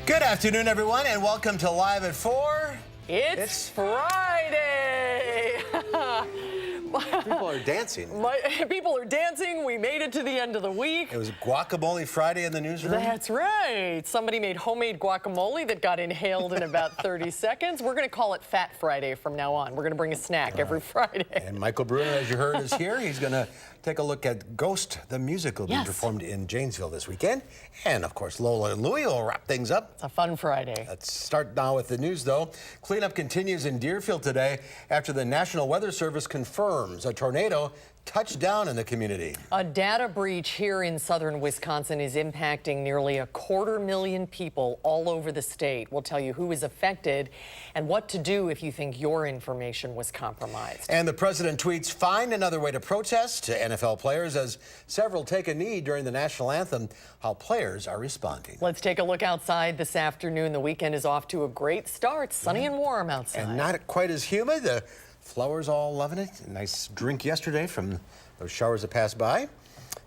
Good afternoon, everyone, and welcome to Live at 4. It's Friday. People are dancing. People are dancing. We made it to the end of the week. It was Guacamole Friday in the newsroom. That's right. Somebody made homemade guacamole that got inhaled in about 30 seconds. We're going to call it Fat Friday from now on. We're going to bring a snack every Friday. And Michael Bruner, as you heard, is here. He's going to take a look at Ghost, the musical being performed in Janesville this weekend. And, of course, Lola and Louie will wrap things up. It's a fun Friday. Let's start now with the news, though. Cleanup continues in Deerfield today after the National Weather Service confirms a tornado touched down in the community. A data breach here in southern Wisconsin is impacting nearly 250,000 people all over the state. We'll tell you who is affected and what to do if you think your information was compromised. And the president tweets, "Find another way to protest," to NFL players as several take a knee during the national anthem. How players are responding. Let's take a look outside this afternoon. The weekend is off to a great start. Sunny and warm outside. And not quite as humid. The flowers all loving it. A nice drink yesterday from those showers that passed by.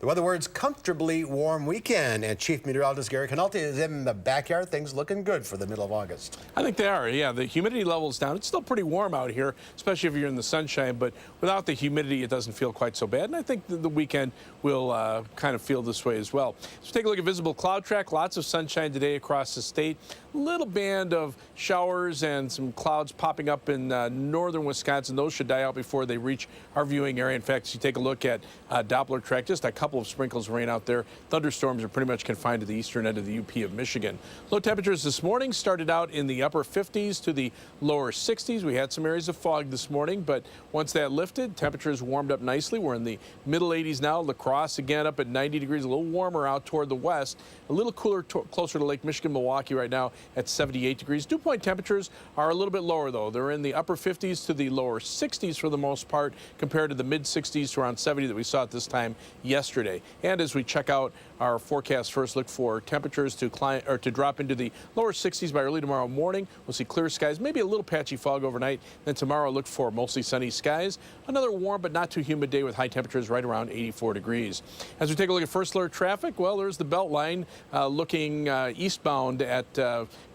The weather words, comfortably warm weekend. And Chief Meteorologist Gary Canalti is in the backyard. Things looking good for the middle of August. I think they are, yeah. The humidity level's down. It's still pretty warm out here, especially if you're in the sunshine. But without the humidity, it doesn't feel quite so bad. And I think the weekend will kind of feel this way as well. So take a look at visible cloud track. Lots of sunshine today across the state. A little band of showers and some clouds popping up in northern Wisconsin. Those should die out before they reach our viewing area. In fact, if you take a look at Doppler track, just a couple of sprinkles of rain out there. Thunderstorms are pretty much confined to the eastern end of the UP of Michigan. Low temperatures this morning started out in the upper 50s to the lower 60s. We had some areas of fog this morning, but once that lifted, temperatures warmed up nicely. We're in the middle 80s now. La Crosse again up at 90 degrees, a little warmer out toward the west. A little cooler closer to Lake Michigan, Milwaukee right now at 78 degrees. Dew point temperatures are a little bit lower, though. They're in the upper 50s to the lower 60s for the most part, compared to the mid 60s to around 70 that we saw at this time yesterday. And as we check out our forecast first, look for temperatures to drop into the lower 60s by early tomorrow morning. We'll see clear skies, maybe a little patchy fog overnight. Then tomorrow, look for mostly sunny skies. Another warm but not too humid day with high temperatures right around 84 degrees. As we take a look at first alert traffic, well, there's the Beltline looking eastbound at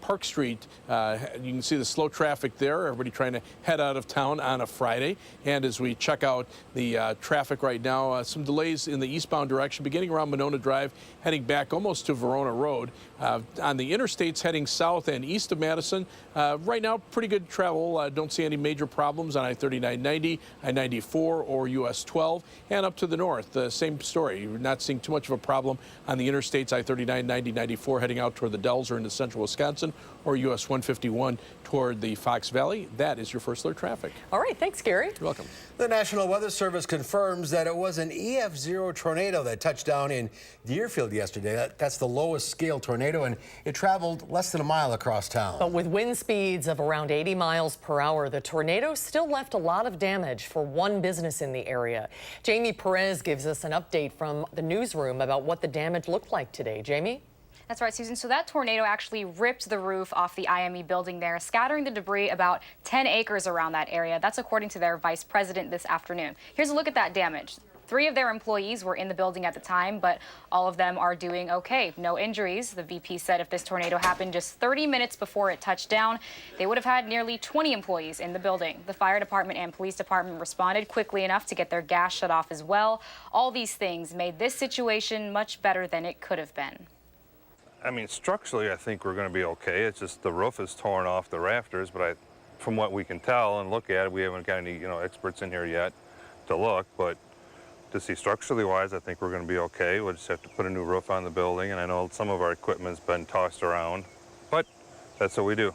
Park Street. You can see the slow traffic there. Everybody trying to head out of town on a Friday. And as we check out the traffic right now, some delays in the eastbound direction beginning around Monona Drive, heading back almost to Verona Road. On the interstates heading south and east of Madison, right now pretty good travel. Don't see any major problems on I-3990, I-94 or US 12. And up to the north, the same story. You're not seeing too much of a problem on the interstates, I-39, 90, 94 heading out toward the Dells or into central Wisconsin, or US 151 toward the Fox Valley. That is your first alert traffic. All right, thanks, Gary. You're welcome. The National Weather Service confirms that it was an EF0 tornado that touched down in Deerfield yesterday. That's the lowest scale tornado, and it traveled less than a mile across town. But with wind speeds of around 80 miles per hour, the tornado still left a lot of damage for one business in the area. Jamie Perez gives us an update from the newsroom about what the damage looked like today. Jamie? That's right, Susan. So that tornado actually ripped the roof off the IME building there, scattering the debris about 10 acres around that area. That's according to their vice president this afternoon. Here's a look at that damage. 3 of their employees were in the building at the time, but all of them are doing okay. No injuries. The VP said if this tornado happened just 30 minutes before it touched down, they would have had nearly 20 employees in the building. The fire department and police department responded quickly enough to get their gas shut off as well. All these things made this situation much better than it could have been. I mean, structurally, I think we're going to be okay. It's just the roof is torn off the rafters, but from what we can tell and look at it, we haven't got any, experts in here yet to look, but to see structurally wise, I think we're going to be okay. We'll just have to put a new roof on the building, and I know some of our equipment's been tossed around, but that's what we do.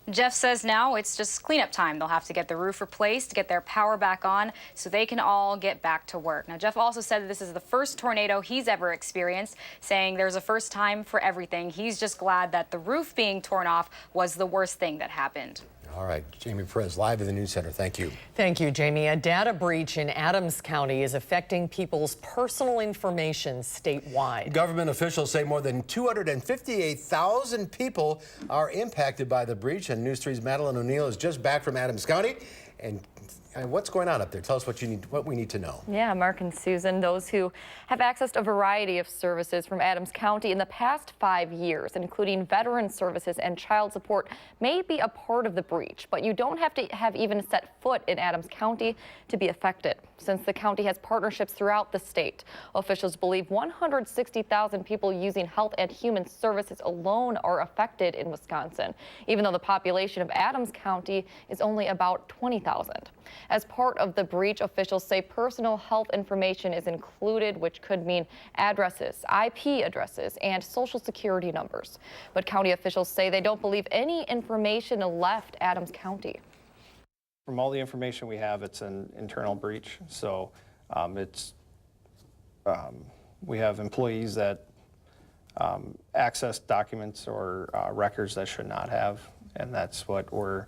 Jeff says now it's just cleanup time. They'll have to get the roof replaced, get their power back on so they can all get back to work. Now, Jeff also said that this is the first tornado he's ever experienced, saying there's a first time for everything. He's just glad that the roof being torn off was the worst thing that happened. All right, Jamie Perez, live in the News Center. Thank you. Thank you, Jamie. A data breach in Adams County is affecting people's personal information statewide. Government officials say more than 258,000 people are impacted by the breach, and News 3's Madeline O'Neill is just back from Adams County and What's going on up there? Tell us what we need to know. Yeah, Mark and Susan, those who have accessed a variety of services from Adams County in the past 5 years, including veteran services and child support, may be a part of the breach, but you don't have to have even set foot in Adams County to be affected. Since the county has partnerships throughout the state, officials believe 160,000 people using health and human services alone are affected in Wisconsin, even though the population of Adams County is only about 20,000. As part of the breach, officials say personal health information is included, which could mean addresses, IP addresses, and social security numbers. But county officials say they don't believe any information left Adams County. From all the information we have, it's an internal breach. So we have employees that access documents or records that should not have, and that's what we're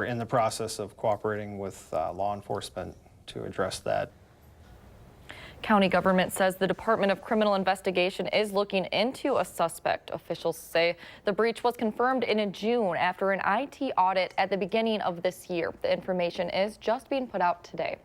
in the process of cooperating with law enforcement to address that. County government says the Department of Criminal Investigation is looking into a suspect. Officials say the breach was confirmed in June after an IT audit at the beginning of this year. The information is just being put out today.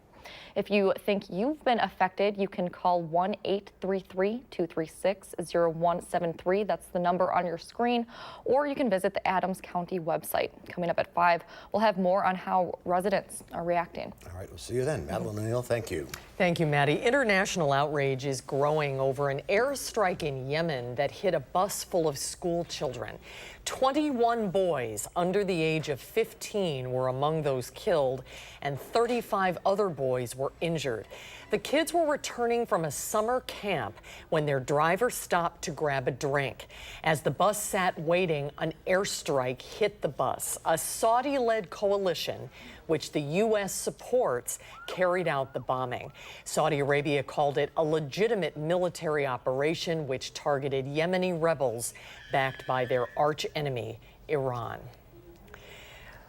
If you think you've been affected, you can call 1-833-236-0173. That's the number on your screen, or you can visit the Adams County website. Coming up at 5, we'll have more on how residents are reacting. All right, we'll see you then. Madeline O'Neill, thank you. Thank you, Maddie. International outrage is growing over an airstrike in Yemen that hit a bus full of school children. 21 boys under the age of 15 were among those killed, and 35 other boys were injured. The kids were returning from a summer camp when their driver stopped to grab a drink. As the bus sat waiting, an airstrike hit the bus. A Saudi-led coalition, which the U.S. supports, carried out the bombing. Saudi Arabia called it a legitimate military operation which targeted Yemeni rebels backed by their arch-enemy, Iran.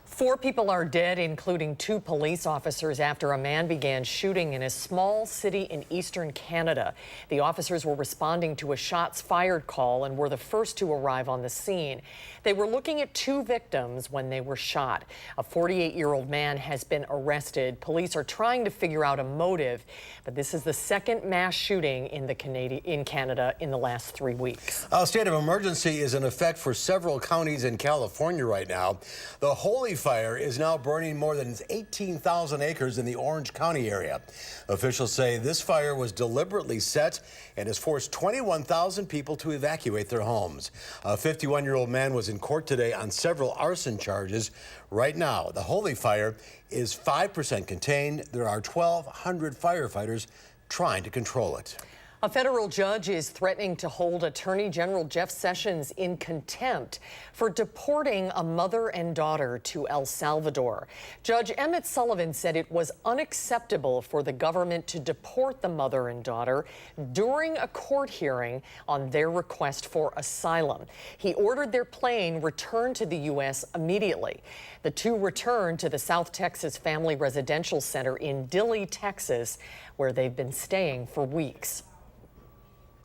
4 people are dead, including 2 police officers, after a man began shooting in a small city in eastern Canada. The officers were responding to a shots fired call and were the first to arrive on the scene. They were looking at 2 victims when they were shot. A 48-year-old man has been arrested. Police are trying to figure out a motive, but this is the second mass shooting in Canada in the last 3 weeks. A state of emergency is in effect for several counties in California right now. The Holy Fire is now burning more than 18,000 acres in the Orange County area. Officials say this fire was deliberately set and has forced 21,000 people to evacuate their homes. A 51-year-old man was in court today on several arson charges. Right now, the Holy Fire is 5% contained. There are 1,200 firefighters trying to control it. A federal judge is threatening to hold Attorney General Jeff Sessions in contempt for deporting a mother and daughter to El Salvador. Judge Emmett Sullivan said it was unacceptable for the government to deport the mother and daughter during a court hearing on their request for asylum. He ordered their plane returned to the U.S. immediately. The 2 returned to the South Texas Family Residential Center in Dilley, Texas, where they've been staying for weeks.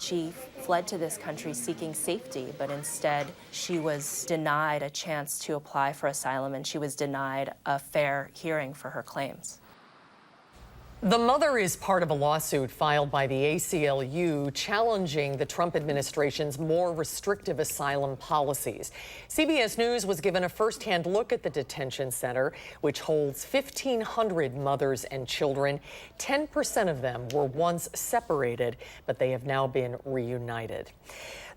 She fled to this country seeking safety, but instead she was denied a chance to apply for asylum, and she was denied a fair hearing for her claims. The mother is part of a lawsuit filed by the ACLU challenging the Trump administration's more restrictive asylum policies. CBS News was given a first-hand look at the detention center, which holds 1,500 mothers and children. 10% of them were once separated, but they have now been reunited.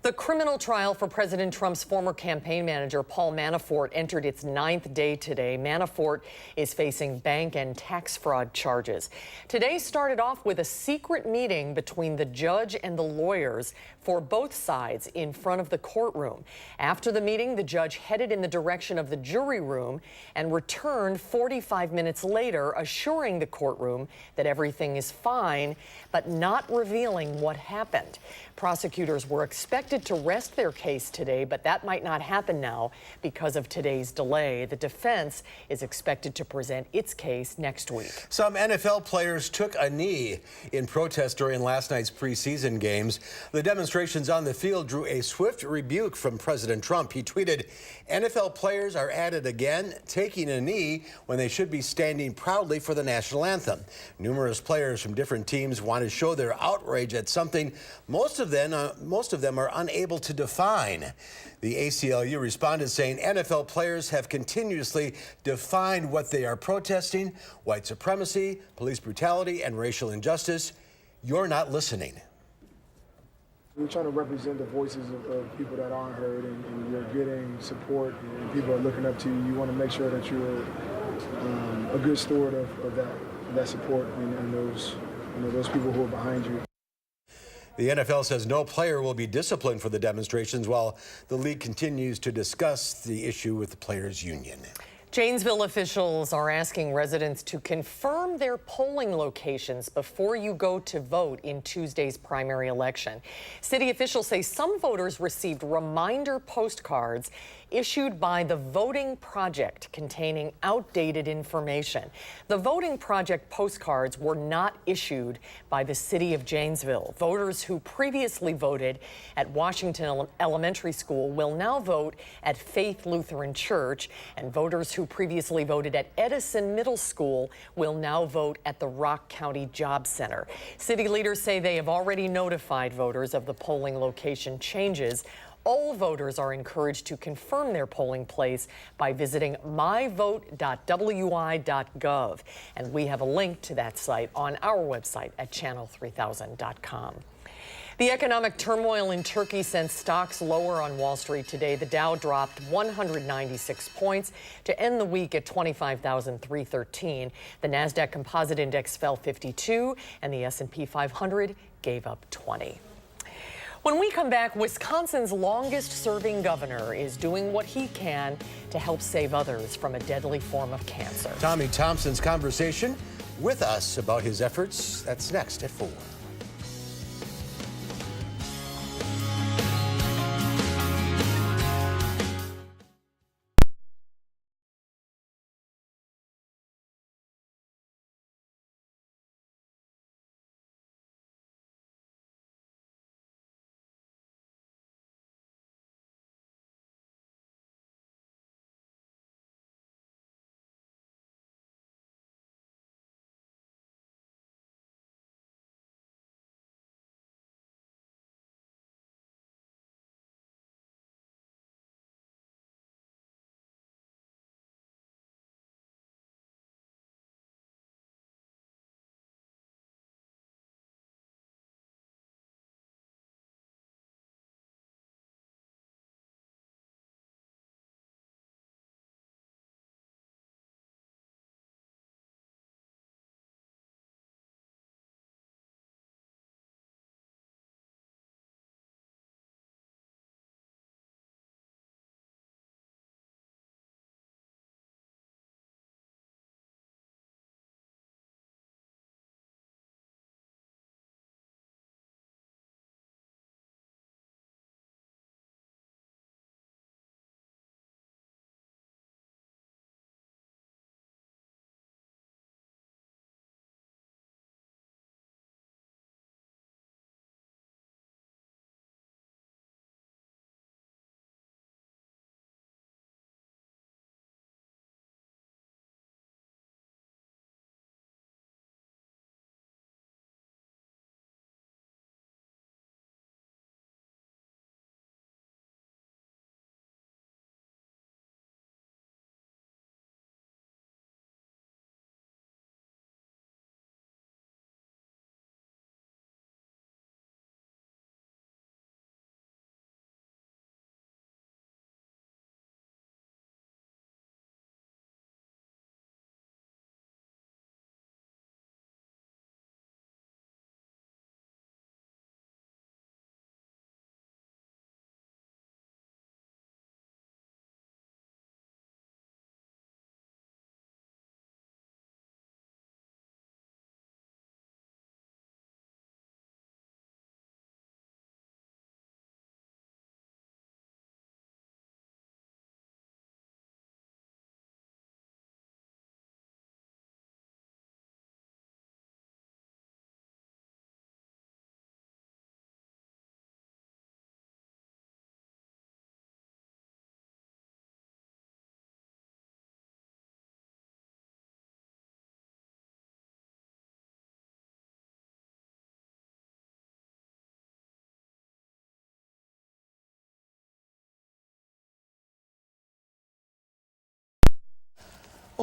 The criminal trial for President Trump's former campaign manager, Paul Manafort, entered its 9th day today. Manafort is facing bank and tax fraud charges. Today started off with a secret meeting between the judge and the lawyers for both sides in front of the courtroom. After the meeting, the judge headed in the direction of the jury room and returned 45 minutes later, assuring the courtroom that everything is fine, but not revealing what happened. Prosecutors were expected to rest their case today, but that might not happen now because of today's delay. The defense is expected to present its case next week. Some NFL players players took a knee in protest during last night's preseason games. The demonstrations on the field drew a swift rebuke from President Trump. He tweeted, "NFL players are at it again, taking a knee when they should be standing proudly for the national anthem." Numerous players from different teams want to show their outrage at something most of them are unable to define. The ACLU responded saying NFL players have continuously defined what they are protesting: white supremacy, police brutality, and racial injustice. You're not listening. We're trying to represent the voices of people that aren't heard, and you're getting support, and people are looking up to you. You want to make sure that you're a good steward of that support and those people who are behind you. The NFL says no player will be disciplined for the demonstrations, while the league continues to discuss the issue with the players' union. Janesville officials are asking residents to confirm their polling locations before you go to vote in Tuesday's primary election. City officials say some voters received reminder postcards issued by the Voting Project containing outdated information. The Voting Project postcards were not issued by the city of Janesville. Voters who previously voted at Washington Elementary School will now vote at Faith Lutheran Church, and voters who previously voted at Edison Middle School will now vote at the Rock County Job Center. City leaders say they have already notified voters of the polling location changes. All voters are encouraged to confirm their polling place by visiting myvote.wi.gov. And we have a link to that site on our website at channel3000.com. The economic turmoil in Turkey sent stocks lower on Wall Street today. The Dow dropped 196 points to end the week at 25,313. The Nasdaq Composite Index fell 52, and the S&P 500 gave up 20. When we come back, Wisconsin's longest-serving governor is doing what he can to help save others from a deadly form of cancer. Tommy Thompson's conversation with us about his efforts. That's next at 4.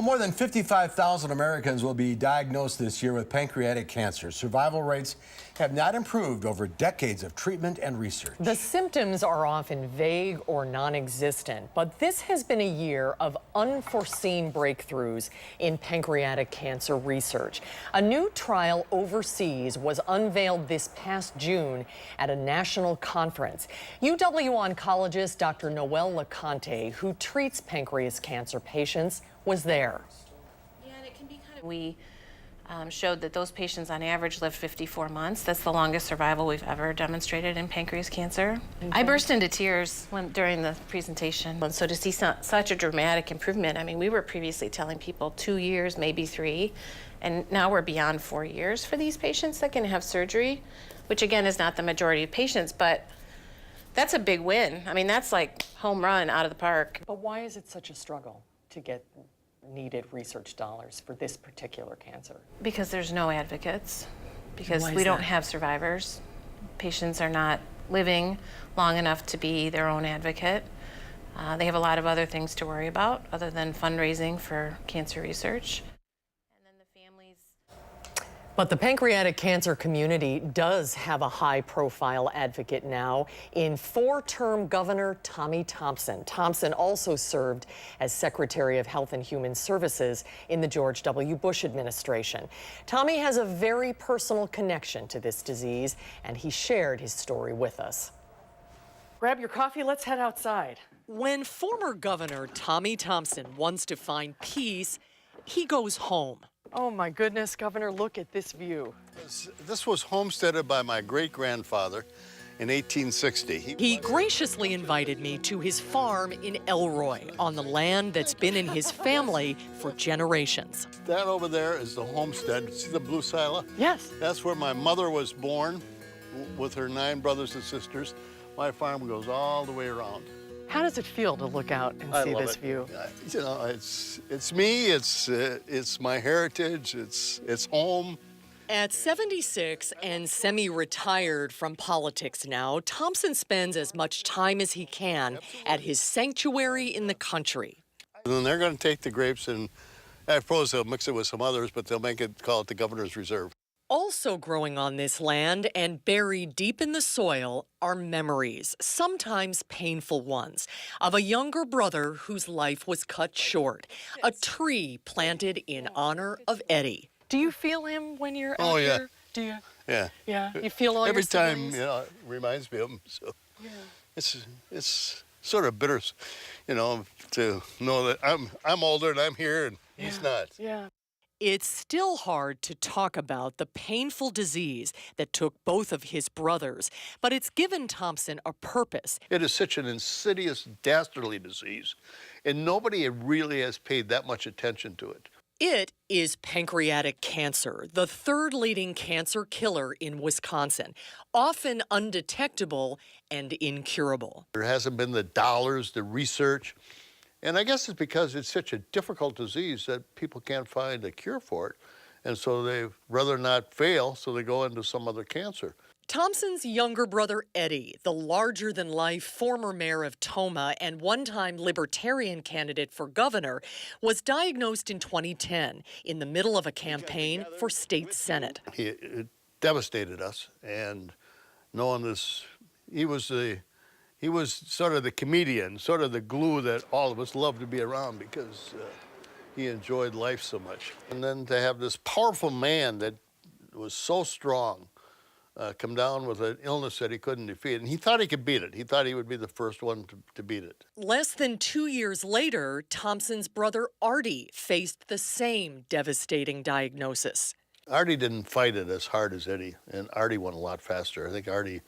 Well, more than 55,000 Americans will be diagnosed this year with pancreatic cancer. Survival rates have not improved over decades of treatment and research. The symptoms are often vague or non-existent, but this has been a year of unforeseen breakthroughs in pancreatic cancer research. A new trial overseas was unveiled this past June at a national conference. UW oncologist Dr. Noel LeConte, who treats pancreas cancer patients, was there. Yeah, and it can be we showed that those patients on average lived 54 months. That's the longest survival we've ever demonstrated in pancreas cancer. I burst into tears during the presentation. And so to see such a dramatic improvement, I mean, we were previously telling people 2 years, maybe 3, and now we're beyond 4 years for these patients that can have surgery, which again is not the majority of patients, but that's a big win. I mean, that's like home run out of the park. But why is it such a struggle to get needed research dollars for this particular cancer? Because there's no advocates, because Why is we don't that? have survivors. Patients are not living long enough to be their own advocate. They have a lot of other things to worry about other than fundraising for cancer research. And then the families. But the pancreatic cancer community does have a high-profile advocate now in 4-term Governor Tommy Thompson. Thompson also served as Secretary of Health and Human Services in the George W. Bush administration. Tommy has a very personal connection to this disease, and he shared his story with us. Grab your coffee, let's head outside. When former Governor Tommy Thompson wants to find peace, he goes home. Oh my goodness, Governor, look at this view. This was homesteaded by my great-grandfather in 1860. He graciously invited me to his farm in Elroy, on the land that's been in his family for generations. That over there is the homestead. See the blue silo? Yes. That's where my mother was born with her 9 brothers and sisters. My farm goes all the way around. How does it feel to look out and see this view? You know, it's me, it's my heritage, it's home. At 76 and semi-retired from politics now, Thompson spends as much time as he can at his sanctuary in the country. And then they're going to take the grapes and I suppose they'll mix it with some others, but they'll call it the Governor's Reserve. Also growing on this land and buried deep in the soil are memories, sometimes painful ones, of a younger brother whose life was cut short. A tree planted in honor of Eddie. Do you feel him when you're out here? Do you? Yeah. Yeah. You feel all every your time, siblings? you know, it reminds me of him. So yeah. It's sort of bitter, you know, to know that I'm older and I'm here and he's not. Yeah. It's still hard to talk about the painful disease that took both of his brothers, but it's given Thompson a purpose. It is such an insidious, dastardly disease, and nobody really has paid that much attention to it. It is pancreatic cancer, the 3rd leading cancer killer in Wisconsin, often undetectable and incurable. There hasn't been the dollars, the research. And I guess it's because it's such a difficult disease that people can't find a cure for it. And so they'd rather not fail, so they go into some other cancer. Thompson's younger brother, Eddie, the larger-than-life former mayor of Tomah and one-time Libertarian candidate for governor, was diagnosed in 2010 in the middle of a campaign for state senate. It devastated us, and knowing this, he was sort of the comedian, sort of the glue that all of us loved to be around because he enjoyed life so much. And then to have this powerful man that was so strong come down with an illness that he couldn't defeat. And he thought he could beat it. He thought he would be the first one to beat it. Less than 2 years later, Thompson's brother Artie faced the same devastating diagnosis. Artie didn't fight it as hard as Eddie, and Artie went a lot faster. I think Artie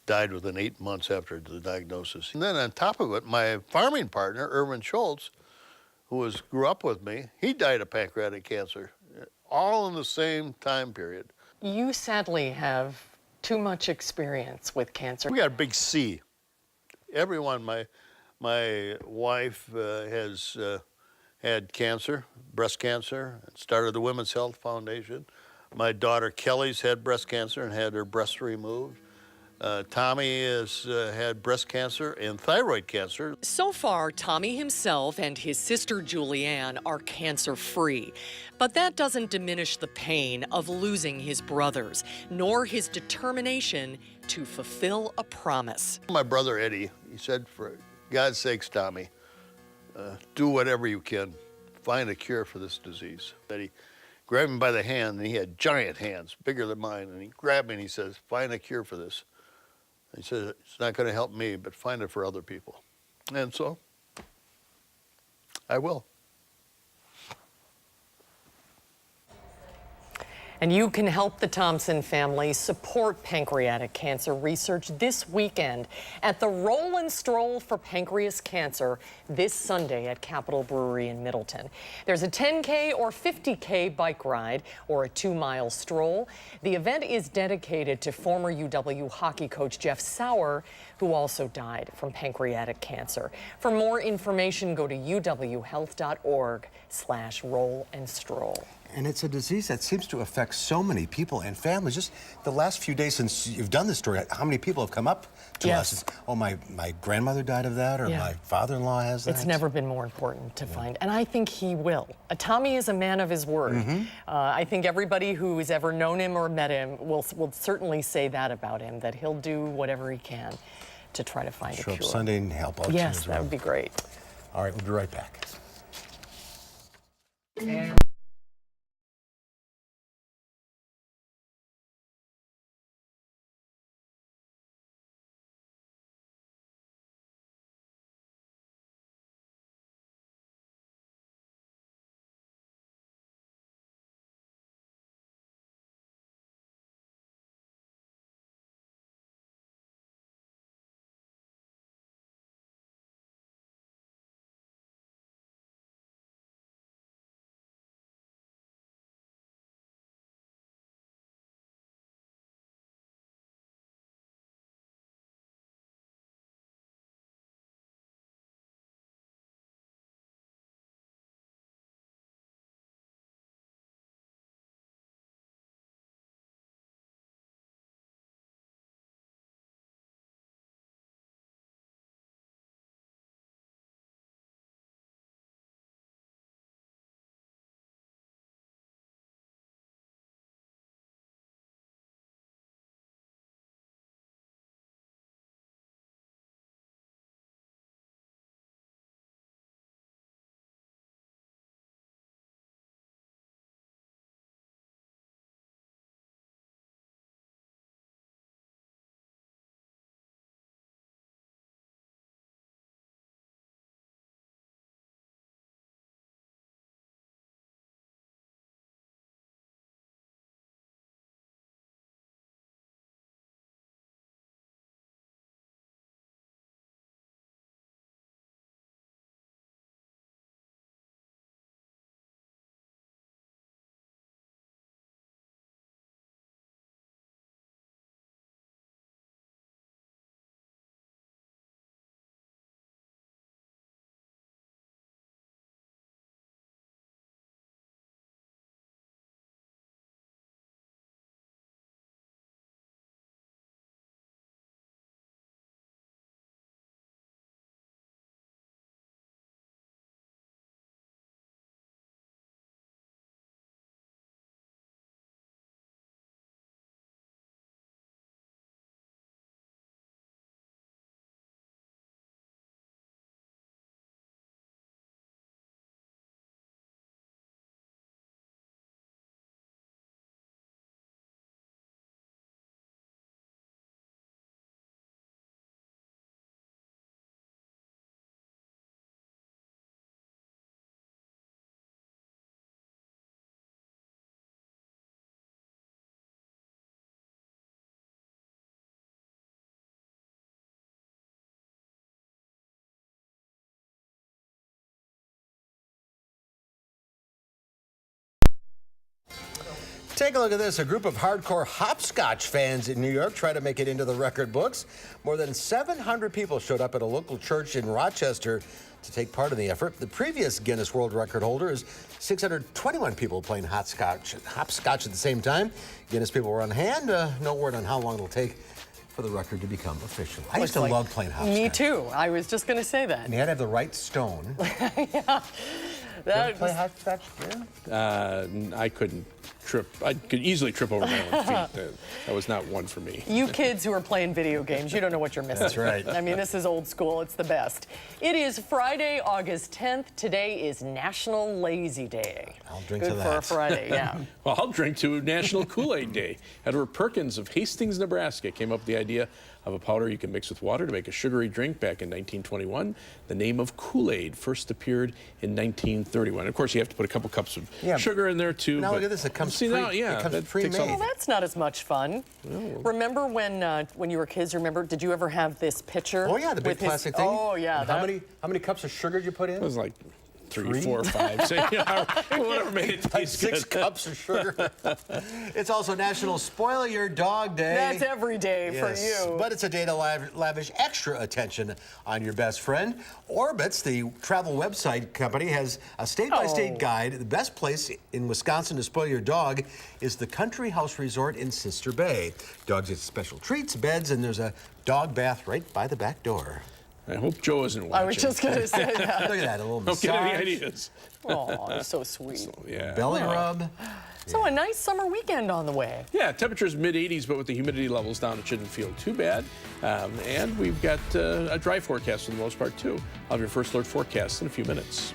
died within 8 months after the diagnosis. And then on top of it, my farming partner, Irvin Schultz, who grew up with me, he died of pancreatic cancer, all in the same time period. You sadly have too much experience with cancer. We got a big C. Everyone, my wife has had cancer, breast cancer, and started the Women's Health Foundation. My daughter Kelly's had breast cancer and had her breast removed. Tommy has had breast cancer and thyroid cancer. So far, Tommy himself and his sister Julianne are cancer-free. But that doesn't diminish the pain of losing his brothers, nor his determination to fulfill a promise. My brother Eddie, he said, for God's sakes, Tommy, do whatever you can. Find a cure for this disease. That he grabbed him by the hand, and he had giant hands, bigger than mine, and he grabbed me and he says, find a cure for this. He says, it's not going to help me, but find it for other people. And so, I will. And you can help the Thompson family support pancreatic cancer research this weekend at the Roll and Stroll for Pancreas Cancer this Sunday at Capitol Brewery in Middleton. There's a 10K or 50K bike ride or a 2-mile stroll. The event is dedicated to former UW hockey coach Jeff Sauer, who also died from pancreatic cancer. For more information, go to uwhealth.org/roll-and-stroll. And it's a disease that seems to affect so many people and families. Just the last few days since you've done this story, how many people have come up to us? It's, oh, my grandmother died of that, or my father-in-law has that. It's never been more important to find, and I think he will. Tommy is a man of his word. I think everybody who has ever known him or met him will certainly say that about him, that he'll do whatever he can to try to find a cure. Show up Sunday and help out. Yes, that would be great. All right, we'll be right back. Take a look at this. A group of hardcore hopscotch fans in New York try to make it into the record books. More than 700 people showed up at a local church in Rochester to take part in the effort. The previous Guinness World Record holder is 621 people playing hopscotch at the same time. Guinness people were on hand. No word on how long it'll take for the record to become official. I used to love playing hopscotch. Me too. I was just going to say that. And you had to have the right stone. Yeah. That play hopscotch? Yeah. I couldn't trip. I could easily trip over my own feet. That was not one for me. You kids who are playing video games, you don't know what you're missing. That's right. I mean, this is old school. It's the best. It is Friday, August 10th. Today is National Lazy Day. I'll drink Good to that. for a Friday, yeah. Well, I'll drink to National Kool-Aid Day. Edward Perkins of Hastings, Nebraska came up with the idea of a powder you can mix with water to make a sugary drink back in 1921. The name of Kool-Aid first appeared in 1931. Of course, you have to put a couple cups of sugar in there too. Now look at this, it comes pre-made. Well, that's not as much fun. Remember when you were kids, did you ever have this pitcher? Oh yeah, the big plastic thing. Oh yeah. And how many cups of sugar did you put in? It was like 3, 4, 5, 6, whatever made it taste good. 6 cups of sugar. It's also National Spoil Your Dog Day. That's every day for you. But it's a day to lavish extra attention on your best friend. Orbitz, the travel website company, has a state-by-state guide. The best place in Wisconsin to spoil your dog is the Country House Resort in Sister Bay. Dogs get special treats, beds, and there's a dog bath right by the back door. I hope Joe isn't watching. I was just going to say that. Look at that, a little Don't massage. get any ideas. Oh, you're so sweet. So, yeah. Belly rub. So a nice summer weekend on the way. Yeah, temperatures mid-80s, but with the humidity levels down, it shouldn't feel too bad. And we've got a dry forecast for the most part, too. I'll have your first alert forecast in a few minutes.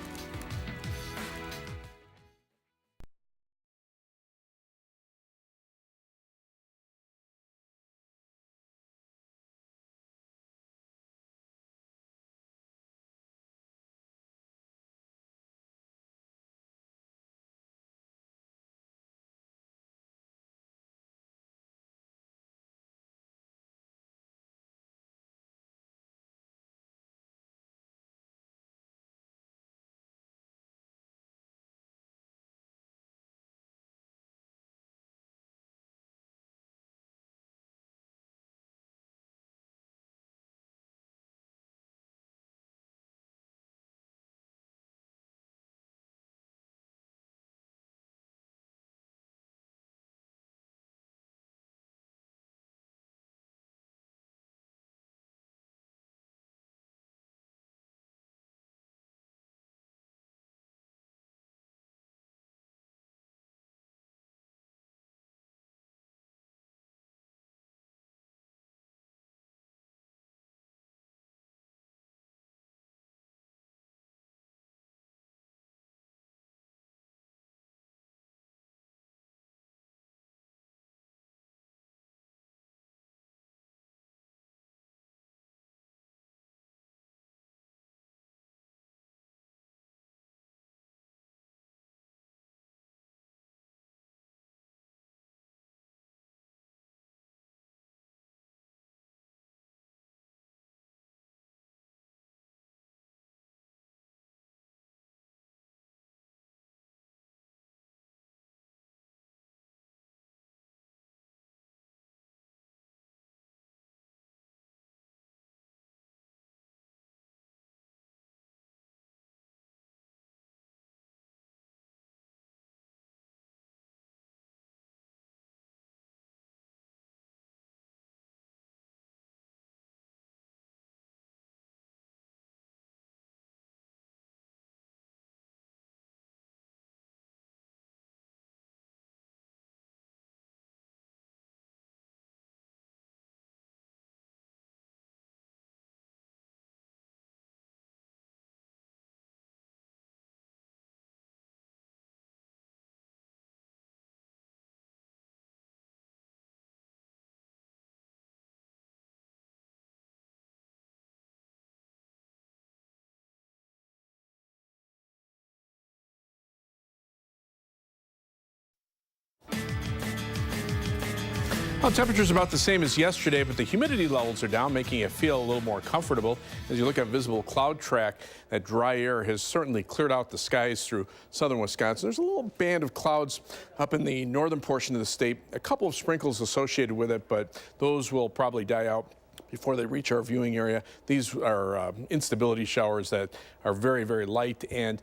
Well, temperature's about the same as yesterday, but the humidity levels are down, making it feel a little more comfortable. As you look at visible cloud track, that dry air has certainly cleared out the skies through southern Wisconsin. There's a little band of clouds up in the northern portion of the state, a couple of sprinkles associated with it, but those will probably die out before they reach our viewing area. These are instability showers that are very, very light, and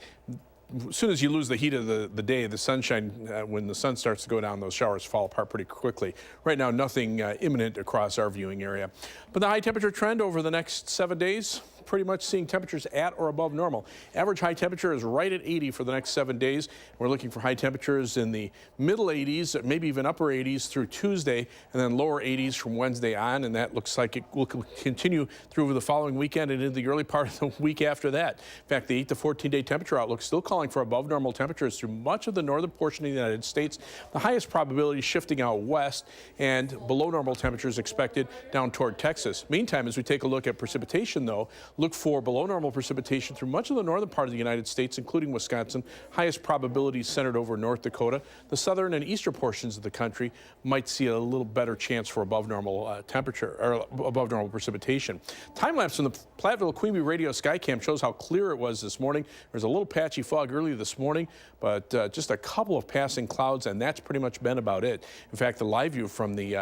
as soon as you lose the heat of the day, the sunshine, when the sun starts to go down, those showers fall apart pretty quickly. Right now, nothing imminent across our viewing area. But the high temperature trend over the next 7 days, pretty much seeing temperatures at or above normal. Average high temperature is right at 80 for the next 7 days. We're looking for high temperatures in the middle 80s, maybe even upper 80s through Tuesday, and then lower 80s from Wednesday on, and that looks like it will continue through the following weekend and into the early part of the week after that. In fact, the 8 to 14-day temperature outlook still calling for above normal temperatures through much of the northern portion of the United States. The highest probability shifting out west, and below normal temperatures expected down toward Texas. Meantime, as we take a look at precipitation, though, look for below normal precipitation through much of the northern part of the United States, including Wisconsin. Highest probability centered over North Dakota. The southern and eastern portions of the country might see a little better chance for above normal temperature or above normal precipitation. Time lapse from the Platteville-Queanbeyan radio Skycam shows how clear it was this morning. There's a little patchy fog early this morning, but just a couple of passing clouds, and that's pretty much been about it. In fact, the live view from the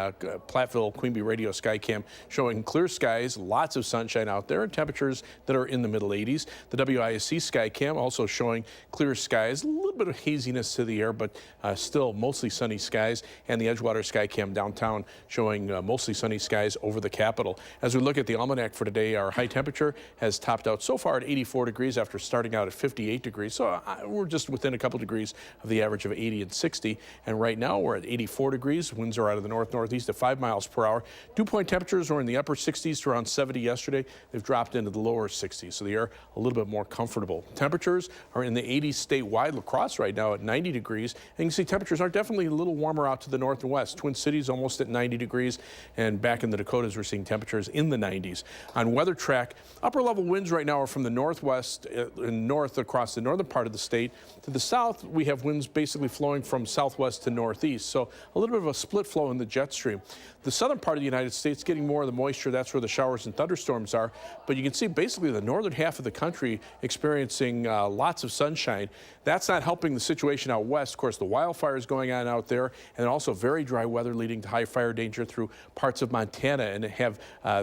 Platteville-Queanbeyan radio Skycam showing clear skies, lots of sunshine out there, and temperatures that are in the middle 80s. The WISC Skycam also showing clear skies, a little bit of haziness to the air, but still mostly sunny skies. And the Edgewater Skycam downtown showing mostly sunny skies over the Capitol. As we look at the almanac for today, our high temperature has topped out so far at 84 degrees after starting out at 58 degrees. So we're just within a couple degrees of the average of 80 and 60. And right now we're at 84 degrees. Winds are out of the north-northeast at 5 miles per hour. Dew point temperatures were in the upper 60s to around 70 yesterday. They've dropped into the lower 60s, so the air a little bit more comfortable. Temperatures are in the 80s statewide. La Crosse right now at 90 degrees. And you can see temperatures are definitely a little warmer out to the north and west. Twin Cities almost at 90 degrees, and back in the Dakotas we're seeing temperatures in the 90s. On weather track, upper level winds right now are from the northwest and north across the northern part of the state. To the south, we have winds basically flowing from southwest to northeast, so a little bit of a split flow in the jet stream. The southern part of the United States getting more of the moisture. That's where the showers and thunderstorms are, but you can see basically the northern half of the country experiencing lots of sunshine. That's not helping the situation out west. Of course, the wildfires going on out there, and also very dry weather leading to high fire danger through parts of Montana, and they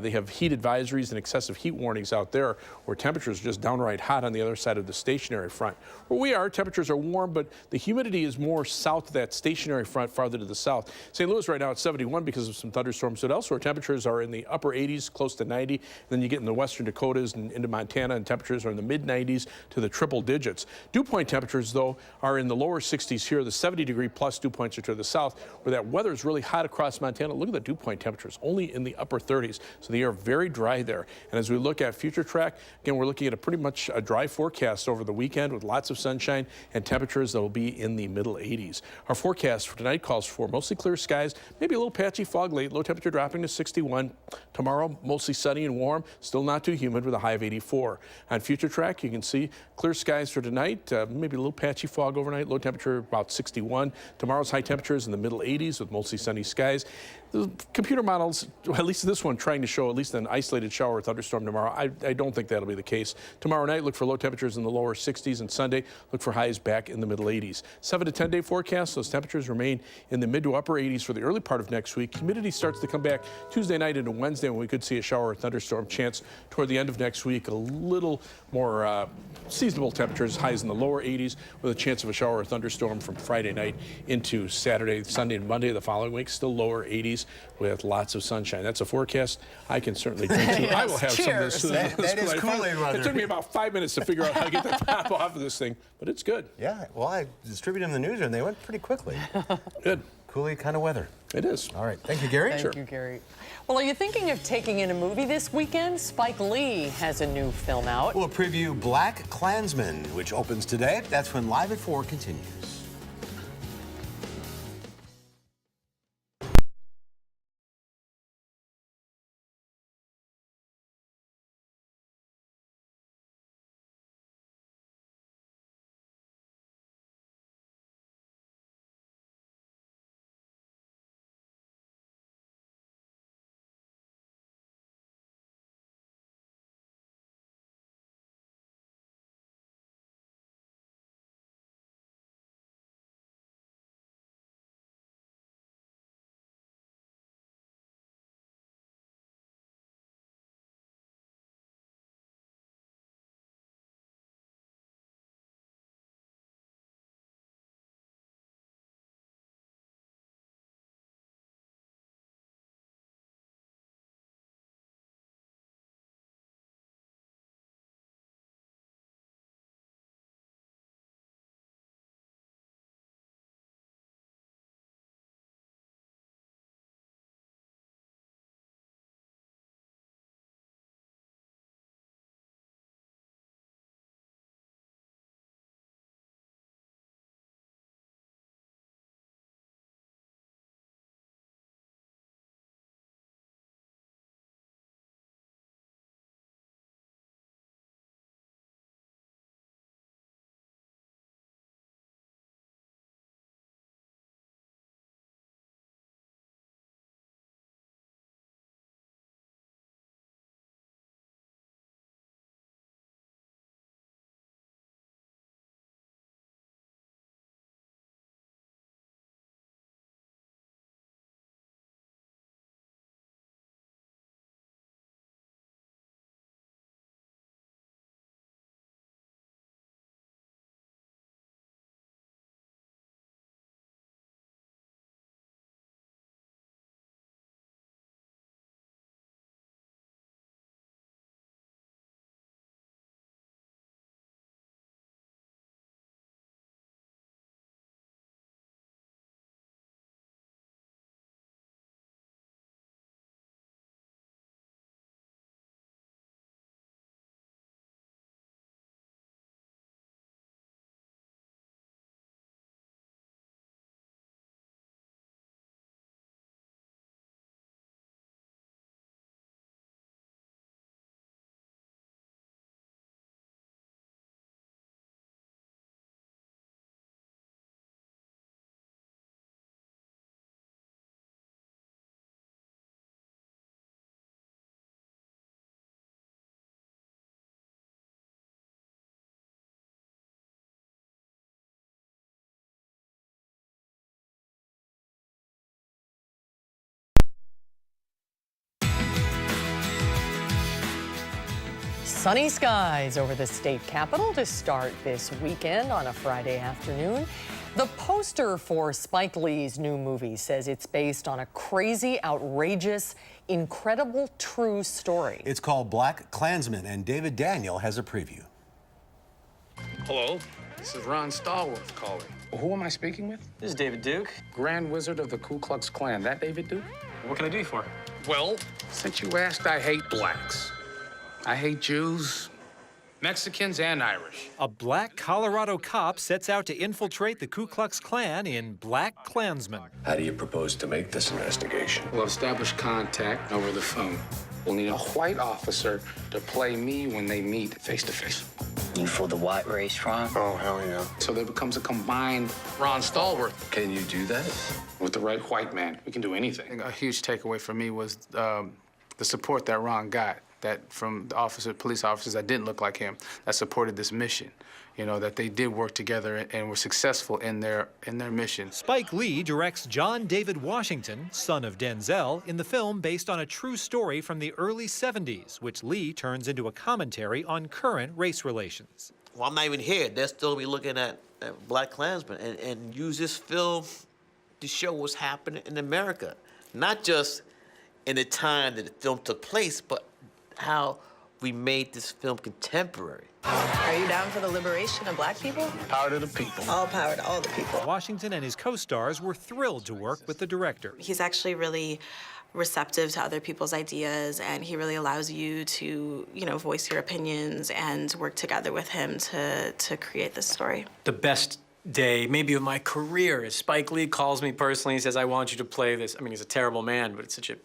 have heat advisories and excessive heat warnings out there, where temperatures are just downright hot on the other side of the stationary front. Where we are, temperatures are warm, but the humidity is more south of that stationary front, farther to the south. St. Louis right now at 71 because of some thunderstorms, but elsewhere temperatures are in the upper 80s, close to 90. And then you get in the western Dakotas and into Montana, and temperatures are in the mid-90s to the triple digits. Dew point temperatures, though, are in the lower 60s here. The 70-degree plus dew points are to the south, where that weather is really hot across Montana. Look at the dew point temperatures, only in the upper 30s. So the air very dry there. And as we look at future track, again, we're looking at a pretty much a dry forecast over the weekend with lots of sunshine and temperatures that will be in the middle 80s. Our forecast for tonight calls for mostly clear skies, maybe a little patchy fog late, low temperature dropping to 61. Tomorrow, mostly sunny and warm, still not too humid with a high of 84. On future track, you can see clear skies for tonight, maybe a little patchy fog overnight, low temperature about 61. Tomorrow's high temperatures in the middle 80s with mostly sunny skies. The computer models, at least this one, trying to show at least an isolated shower or thunderstorm tomorrow. I don't think that'll be the case. Tomorrow night, look for low temperatures in the lower 60s, and Sunday, look for highs back in the middle 80s. 7 to 10 day forecast, those temperatures remain in the mid to upper 80s for the early part of next week. Humidity starts to come back Tuesday night into Wednesday, when we could see a shower or thunderstorm chance toward the end of next week. A little more seasonable temperatures, highs in the lower 80s, with a chance of a shower or thunderstorm from Friday night into Saturday, Sunday, and Monday of the following week. Still lower 80s with lots of sunshine. That's a forecast I can certainly drink to. Yes, I will have cheers. some of this. That is Kool-Aid weather. It took me about 5 minutes to figure out how to get the top off of this thing, but it's good. Yeah, well, I distributed them in the newsroom. They went pretty quickly. Good. Kool-Aid kind of weather. It is. All right. Thank you, Gary. Thank you, Gary. Well, are you thinking of taking in a movie this weekend? Spike Lee has a new film out. We'll preview Black Klansman, which opens today. That's when Live at 4 continues. Sunny skies over the state capitol to start this weekend on a Friday afternoon. The poster for Spike Lee's new movie says it's based on a crazy, outrageous, incredible, true story. It's called Black Klansman, and David Daniel has a preview. Hello, this is Ron Stallworth calling. Who am I speaking with? This is David Duke, Grand Wizard of the Ku Klux Klan. That David Duke? What can I do you for? Well, since you asked, I hate blacks. I hate Jews, Mexicans, and Irish. A black Colorado cop sets out to infiltrate the Ku Klux Klan in Black Klansman. How do you propose to make this investigation? We'll establish contact over the phone. We'll need a white officer to play me when they meet face to face. You for the white race, Ron? Oh, hell yeah. So there becomes a combined Ron Stallworth. Can you do that? With the right white man, we can do anything. A huge takeaway for me was the support that Ron got. That from the police officers that didn't look like him, that supported this mission. You know, that they did work together and were successful in their mission. Spike Lee directs John David Washington, son of Denzel, in the film based on a true story from the early 70s, which Lee turns into a commentary on current race relations. Well, I'm not even here. They'll still be looking at Black Klansman and use this film to show what's happening in America. Not just in the time that the film took place, but how we made this film contemporary. Are you down for the liberation of black people? Power to the people. All power to all the people. Washington and his co-stars were thrilled to work with the director. He's actually really receptive to other people's ideas, and he really allows you to, voice your opinions and work together with him to create this story. The best day, maybe of my career, is Spike Lee calls me personally and says, I want you to play this. I mean, he's a terrible man, but it's such a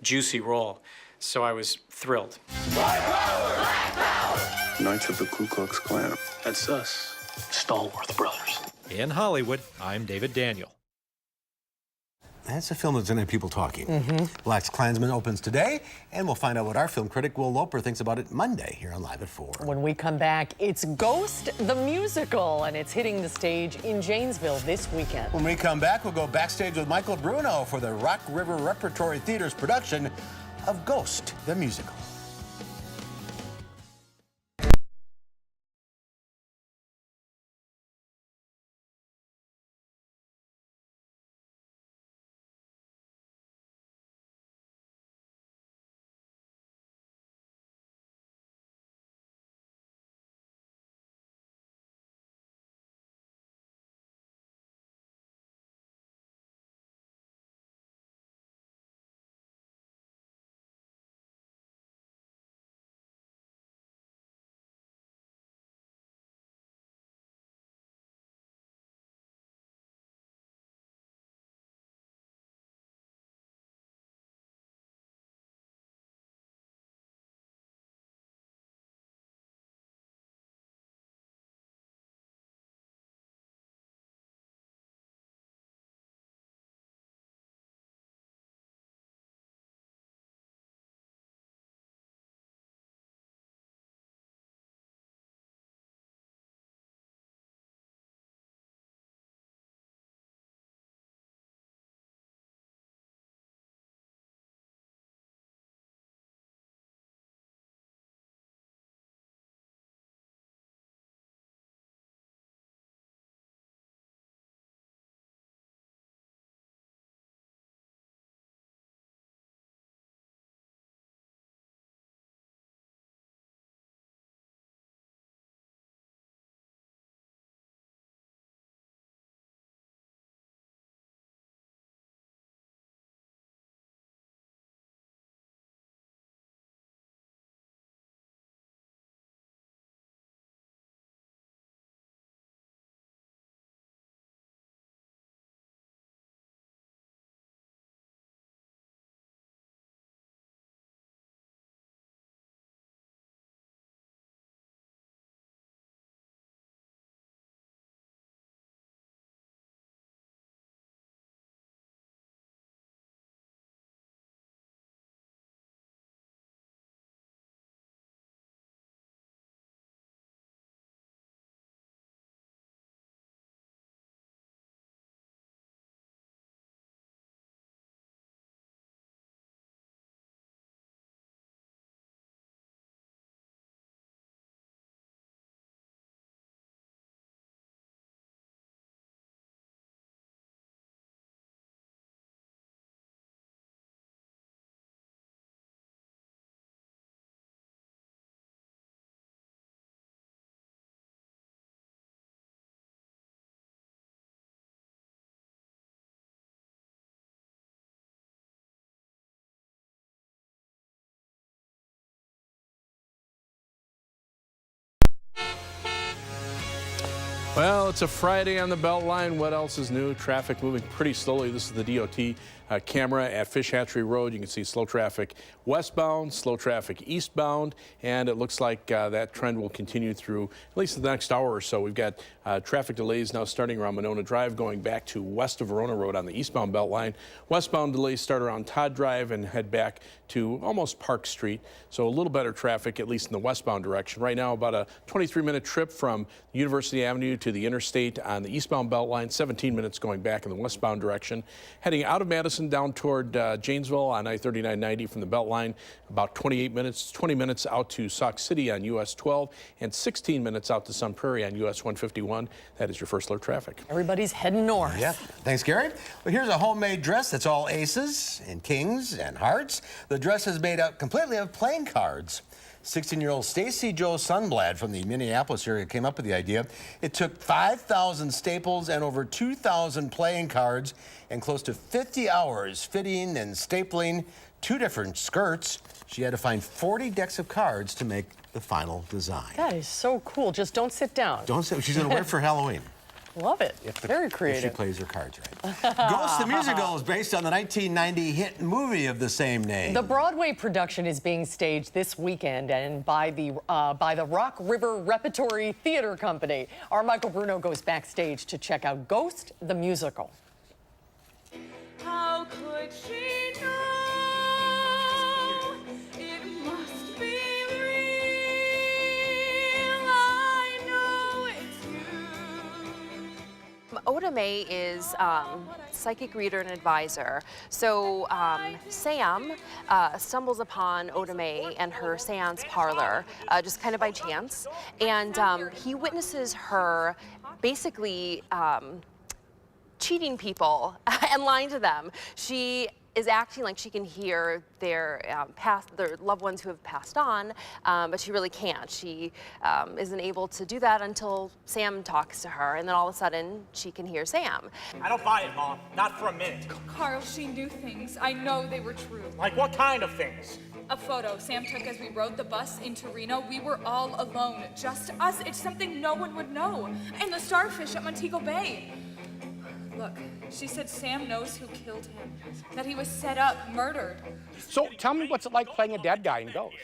juicy role. So I was thrilled. Black power! Black power! Knights of the Ku Klux Klan. That's us, Stallworth brothers. In Hollywood, I'm David Daniel. That's a film that's going to have people talking. Black Klansman opens today, and we'll find out what our film critic Will Loper thinks about it Monday here on Live at 4. When we come back, it's Ghost the Musical, and it's hitting the stage in Janesville this weekend. When we come back, we'll go backstage with Michael Bruno for the Rock River Repertory Theater's production of Ghost the Musical. Well, it's a Friday on the Beltline. What else is new? Traffic moving pretty slowly. This is the DOT camera at Fish Hatchery Road. You can see slow traffic westbound, slow traffic eastbound, and it looks like that trend will continue through at least the next hour or so. We've got traffic delays now starting around Monona Drive, going back to west of Verona Road on the eastbound Beltline. Westbound delays start around Todd Drive and head back to almost Park Street. So a little better traffic, at least in the westbound direction. Right now, about a 23-minute trip from University Avenue to the interstate on the eastbound Beltline, 17 minutes going back in the westbound direction. Heading out of Madison down toward Janesville on I-3990 from the Beltline, about 28 minutes, 20 minutes out to Sauk City on US 12, and 16 minutes out to Sun Prairie on US 151. That is your first alert traffic. Everybody's heading north. Yeah. Thanks, Gary. Well, here's a homemade dress that's all aces and kings and hearts. The dress is made up completely of playing cards. 16-year-old Stacy Jo Sunblad from the Minneapolis area came up with the idea. It took 5,000 staples and over 2,000 playing cards and close to 50 hours fitting and stapling 2 different skirts. She had to find 40 decks of cards to make the final design. That is so cool. Just don't sit down. Don't sit. She's going to wear it for Halloween. Love it. Very creative. If she plays her cards right. Ghost the Musical is based on the 1990 hit movie of the same name. The Broadway production is being staged this weekend and by the Rock River Repertory Theater Company. Our Michael Bruno goes backstage to check out Ghost the Musical. How could she know? It must be real. I know it's you. Oda Mae is psychic reader and advisor. So Sam stumbles upon Oda Mae and her seance parlor just kind of by chance. And he witnesses her basically cheating people and lying to them. She is acting like she can hear their loved ones who have passed on, but she really can't. She isn't able to do that until Sam talks to her, and then all of a sudden she can hear Sam. I don't buy it, Mom. Not for a minute. Carl, she knew things. I know they were true. Like what kind of things? A photo Sam took as we rode the bus into Reno. We were all alone, just us. It's something no one would know. And the starfish at Montego Bay. Look, she said Sam knows who killed him, that he was set up, murdered. So tell me what's it like playing a dead guy in Ghost?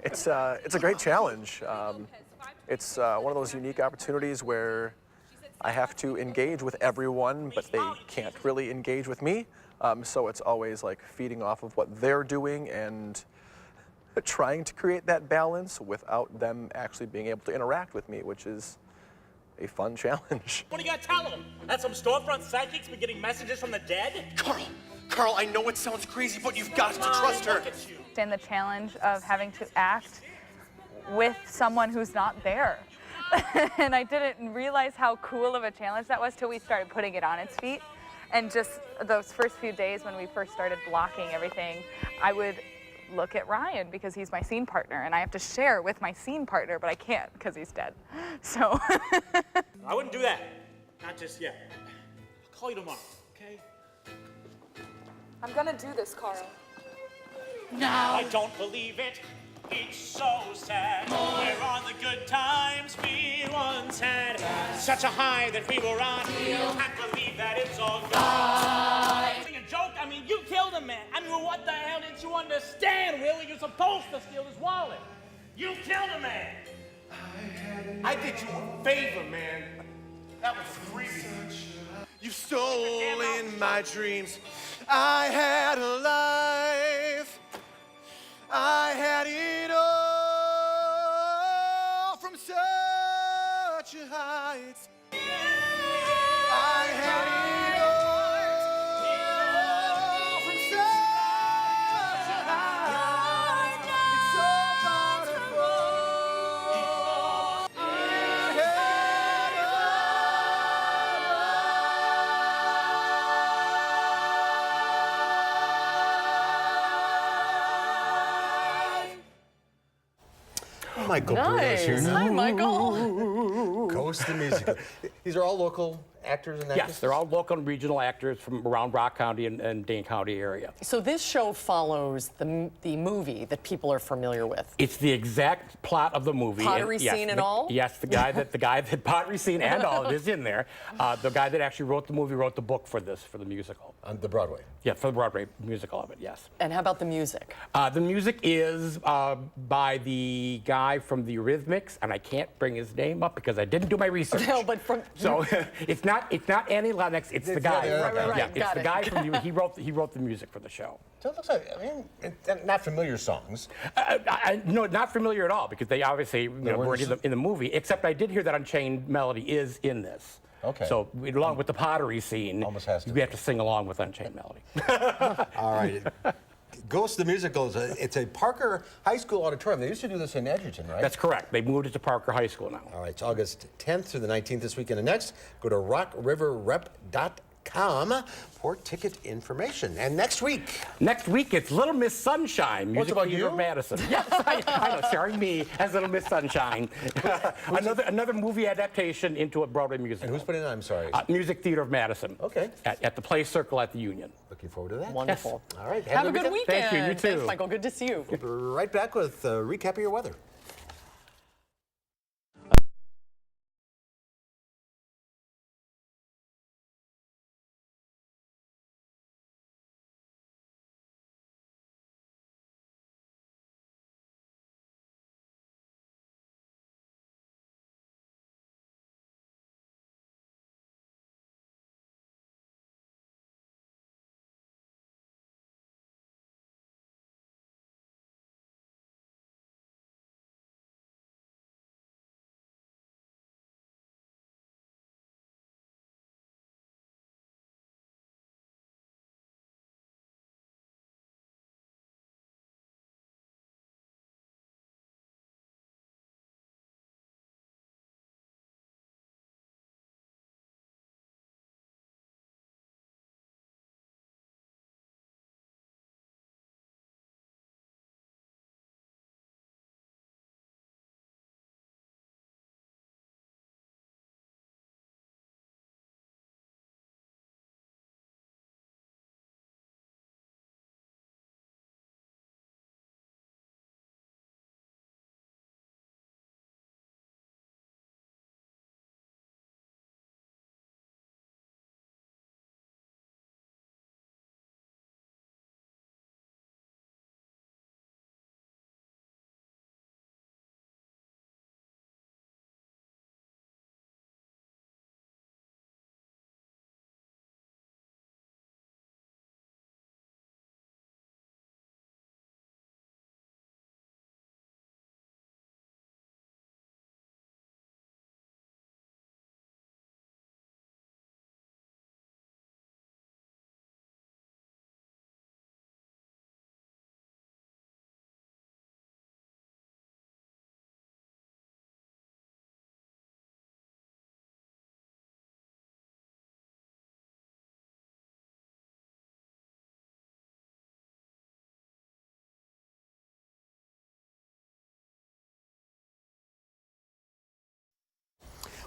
It's a great challenge. It's one of those unique opportunities where I have to engage with everyone, but they can't really engage with me. So it's always like feeding off of what they're doing and trying to create that balance without them actually being able to interact with me, which is a fun challenge. What do you got to tell them? That some storefront psychics be getting messages from the dead? Carl, I know it sounds crazy, but you've got to trust her. And the challenge of having to act with someone who's not there. And I didn't realize how cool of a challenge that was till we started putting it on its feet. And just those first few days when we first started blocking everything, I would look at Ryan because he's my scene partner and I have to share with my scene partner, but I can't because he's dead. So. I wouldn't do that. Not just yet. I'll call you tomorrow, okay? I'm gonna do this, Carl. No. I don't believe it. It's so sad. We're on the good times we once had. Such a high that we were on. Can't believe that it's all gone. A joke? I mean, you killed a man. I mean, what the hell didn't you understand, Willie? You're supposed to steal his wallet. You killed a man. I did you a favor, man. That was creepy. You stole in my dreams. I had a life. I had it all from such a height. I had it all from such a height. It's so wonderful. I had it Michael Nice. Bruno's here now. Hi, Michael. Ghost the Musical. These are all local actors and actresses? Yes, they're all local and regional actors from around Rock County and Dane County area. So this show follows the movie that people are familiar with. It's the exact plot of the movie. Pottery scene and all? Yes, the guy that pottery scene and all is in there. The guy that actually wrote the movie wrote the book for the musical. On the Broadway? Yeah, for the Broadway musical of it, yes. And how about the music? The music is by the guy from the Eurythmics, and I can't bring his name up because I didn't do my research. No, but from so it's not Annie Lennox, it's the guy. Right. Yeah, it's the guy from he wrote the music for the show. So it looks like, I mean, not familiar songs. No, not familiar at all because they obviously weren't in the movie. Except I did hear that Unchained Melody is in this. Okay. So along with the pottery scene, almost has to. We have to sing along with Unchained Melody. All right. Ghost the Musical, it's a Parker High School auditorium. They used to do this in Edgerton, right? That's correct. They moved it to Parker High School now. All right, it's August 10th through the 19th this weekend. And next, go to rockriverrep.com for ticket information. And next week? Nenext week, it's Little Miss Sunshine, Music Theater of Madison. Yes, I know, starring me as Little Miss Sunshine. another movie adaptation into a Broadway musical. And who's putting it on? I'm sorry. Music Theater of Madison. Okay. At the Play Circle at the Union. Looking forward to that. Wonderful. Yes. All right. Have a good weekend. Thank you. You too. Thanks, Michael. Good to see you. We'll be right back with a recap of your weather.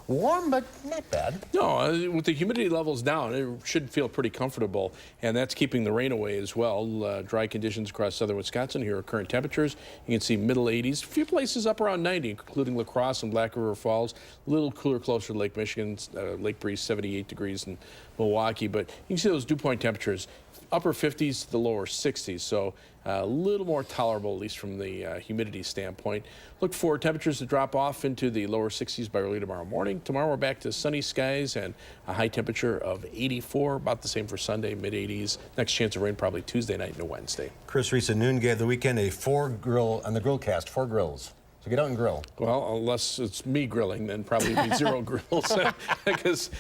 Warm, but not bad. No, with the humidity levels down, it should feel pretty comfortable, and that's keeping the rain away as well. Dry conditions across southern Wisconsin. Here are current temperatures. You can see middle 80s. A few places up around 90, including La Crosse and Black River Falls. A little cooler closer to Lake Michigan. Lake Breeze, 78 degrees in Milwaukee. But you can see those dew point temperatures. Upper 50s to the lower 60s, so a little more tolerable, at least from the humidity standpoint. Look for temperatures to drop off into the lower 60s by early tomorrow morning. Tomorrow we're back to sunny skies and a high temperature of 84, about the same for Sunday, mid-80s. Next chance of rain probably Tuesday night into Wednesday. Chris Reese at noon gave the weekend a 4-grill on the Grillcast, 4 grills. So get out and grill. Well, unless it's me grilling, then probably be 0 grills, because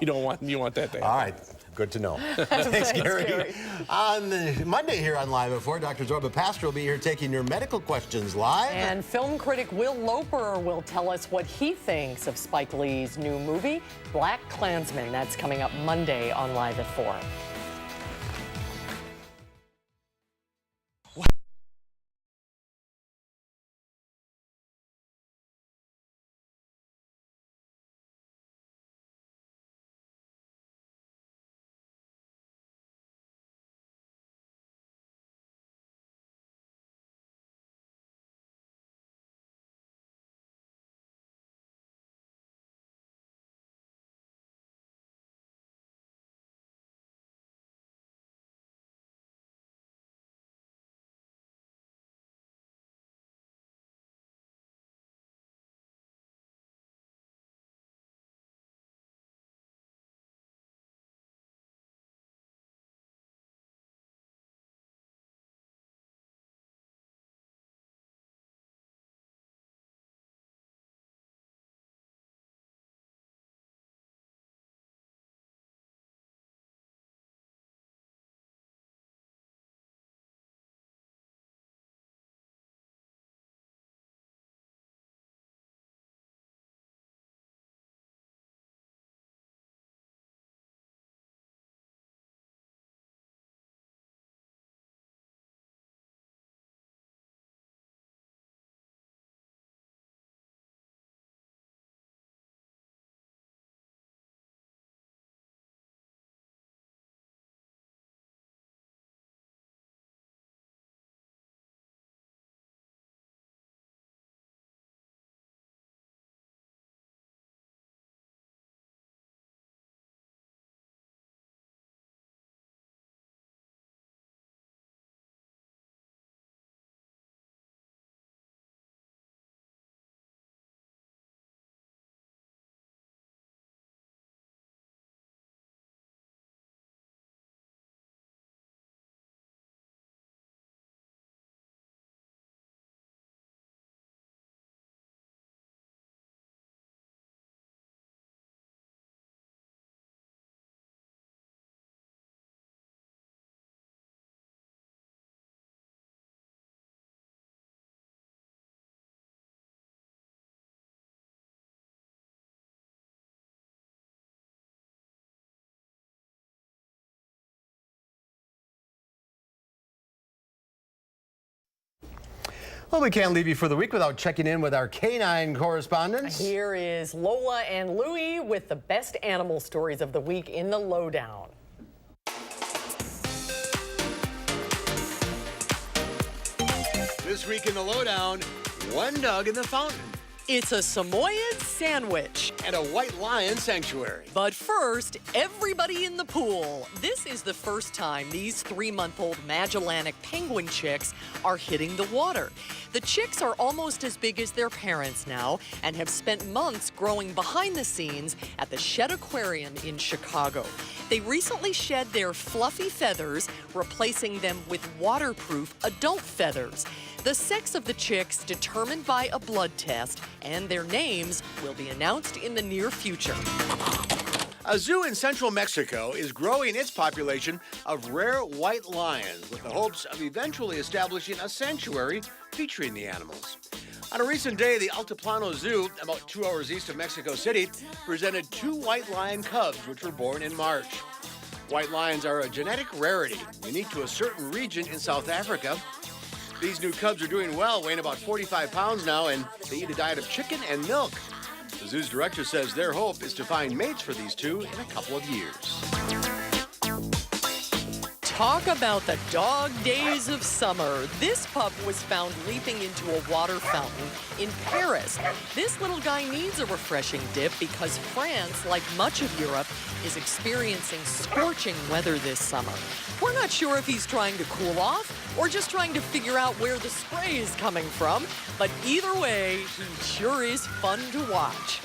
you want that day. All right. Good to know. Thanks, Gary. On Monday here on Live at 4, Dr. Zorba Pastor will be here taking your medical questions live. And film critic Will Loper will tell us what he thinks of Spike Lee's new movie, Black Klansman. That's coming up Monday on Live at 4. Well, we can't leave you for the week without checking in with our canine correspondents. Here is Lola and Louie with the best animal stories of the week in the Lowdown. This week in the Lowdown, one dog in the fountain. It's a Samoyed sandwich. And a white lion sanctuary. But first, everybody in the pool. This is the first time these 3-month-old Magellanic penguin chicks are hitting the water. The chicks are almost as big as their parents now and have spent months growing behind the scenes at the Shed Aquarium in Chicago. They recently shed their fluffy feathers, replacing them with waterproof adult feathers. The sex of the chicks determined by a blood test, and their names will be announced in the near future. A zoo in central Mexico is growing its population of rare white lions with the hopes of eventually establishing a sanctuary featuring the animals. On a recent day, the Altiplano Zoo, about 2 hours east of Mexico City, presented 2 white lion cubs which were born in March. White lions are a genetic rarity, unique to a certain region in South Africa. These new cubs are doing well, weighing about 45 pounds now, and they eat a diet of chicken and milk. The zoo's director says their hope is to find mates for these two in a couple of years. Talk about the dog days of summer. This pup was found leaping into a water fountain in Paris. This little guy needs a refreshing dip because France, like much of Europe, is experiencing scorching weather this summer. We're not sure if he's trying to cool off or just trying to figure out where the spray is coming from, but either way, he sure is fun to watch.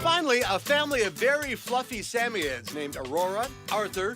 Finally, a family of very fluffy Samoyeds named Aurora, Arthur,